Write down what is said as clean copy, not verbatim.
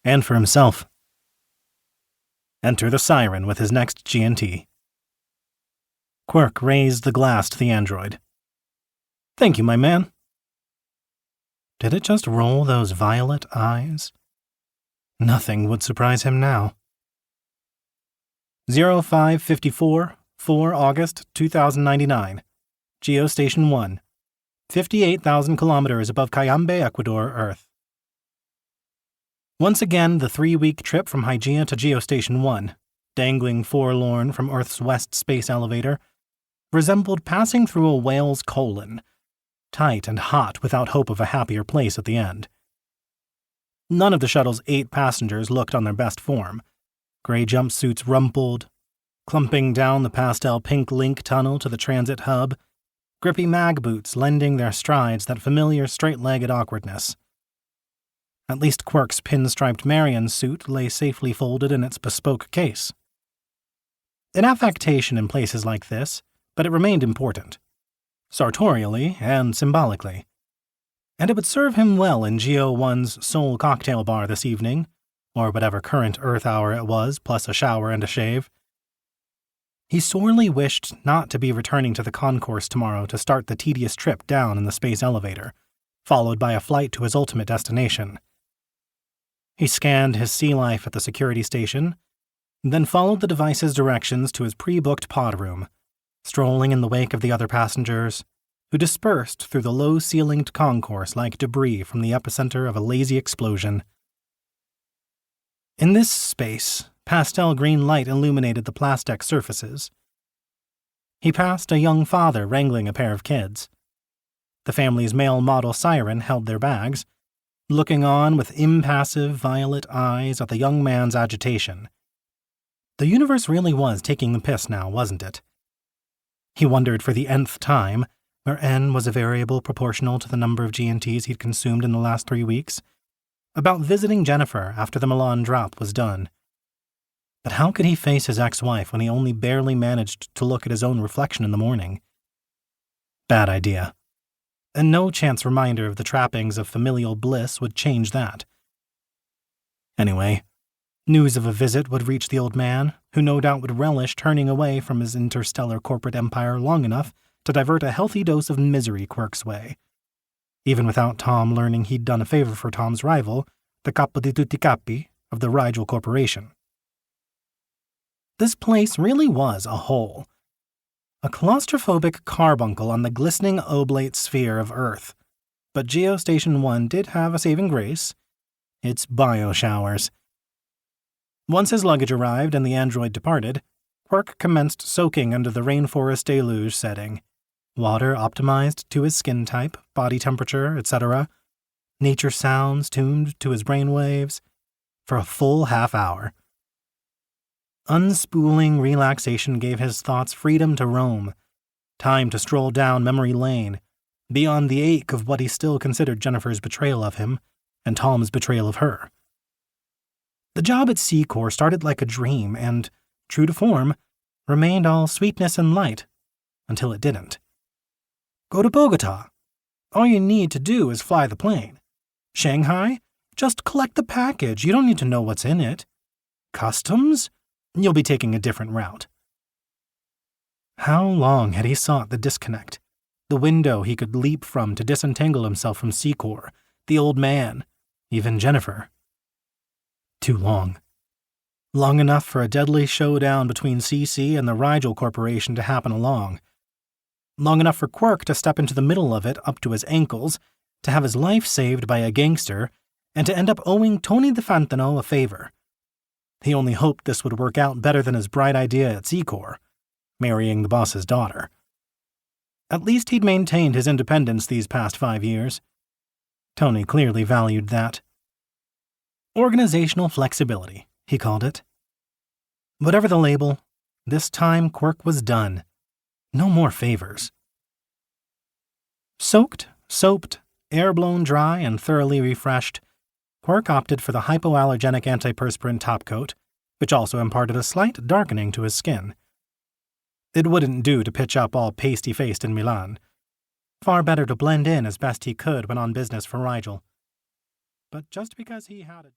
And for himself. Enter the syRen with his next G&T. Quirk raised the glass to the android. Thank you, my man. Did it just roll those violet eyes? Nothing would surprise him now. 0554, 4 August 2099. Geostation 1. 58,000 kilometers above Cayambe, Ecuador, Earth. Once again, the 3-week trip from Hygeia to Geostation 1, dangling forlorn from Earth's west space elevator, resembled passing through a whale's colon, tight and hot without hope of a happier place at the end. None of the shuttle's 8 passengers looked on their best form. Gray jumpsuits rumpled, clumping down the pastel pink link tunnel to the transit hub, grippy mag boots lending their strides that familiar straight-legged awkwardness. At least Quirk's pinstriped Marion suit lay safely folded in its bespoke case. An affectation in places like this, but it remained important, sartorially and symbolically. And it would serve him well in Geo 1's sole cocktail bar this evening, or whatever current Earth hour it was, plus a shower and a shave. He sorely wished not to be returning to the concourse tomorrow to start the tedious trip down in the space elevator, followed by a flight to his ultimate destination. He scanned his sea life at the security station, then followed the device's directions to his pre-booked pod room, strolling in the wake of the other passengers, who dispersed through the low-ceilinged concourse like debris from the epicenter of a lazy explosion. In this space, pastel green light illuminated the plastic surfaces. He passed a young father wrangling a pair of kids. The family's male model syRen held their bags, looking on with impassive violet eyes at the young man's agitation. The universe really was taking the piss now, wasn't it? He wondered for the nth time, where n was a variable proportional to the number of G&Ts he'd consumed in the last 3 weeks, about visiting Jennifer after the Milan drop was done. But how could he face his ex-wife when he only barely managed to look at his own reflection in the morning? Bad idea. And no chance reminder of the trappings of familial bliss would change that. Anyway, news of a visit would reach the old man, who no doubt would relish turning away from his interstellar corporate empire long enough to divert a healthy dose of misery Quirk's way, even without Tom learning he'd done a favor for Tom's rival, the capo di tutti capi of the Rigel Corporation. This place really was a hole. A claustrophobic carbuncle on the glistening oblate sphere of Earth. But Geostation 1 did have a saving grace: its bio-showers. Once his luggage arrived and the android departed, Quirk commenced soaking under the rainforest deluge setting. Water optimized to his skin type, body temperature, etc. Nature sounds tuned to his brainwaves. For a full half hour. Unspooling relaxation gave his thoughts freedom to roam, time to stroll down memory lane, beyond the ache of what he still considered Jennifer's betrayal of him and Tom's betrayal of her. The job at Secor started like a dream and, true to form, remained all sweetness and light, until it didn't. Go to Bogota. All you need to do is fly the plane. Shanghai? Just collect the package. You don't need to know what's in it. Customs? You'll be taking a different route. How long had he sought the disconnect, the window he could leap from to disentangle himself from Secor, the old man, even Jennifer? Too long. Long enough for a deadly showdown between CC and the Rigel Corporation to happen along. Long enough for Quirk to step into the middle of it up to his ankles, to have his life saved by a gangster, and to end up owing Tony DeFantino a favor. He only hoped this would work out better than his bright idea at Secor, marrying the boss's daughter. At least he'd maintained his independence these past 5 years. Tony clearly valued that. Organizational flexibility, he called it. Whatever the label, this time Quirk was done. No more favors. Soaked, soaped, air-blown dry, and thoroughly refreshed, Quirk opted for the hypoallergenic antiperspirant topcoat, which also imparted a slight darkening to his skin. It wouldn't do to pitch up all pasty-faced in Milan. Far better to blend in as best he could when on business for Rigel. But just because he had a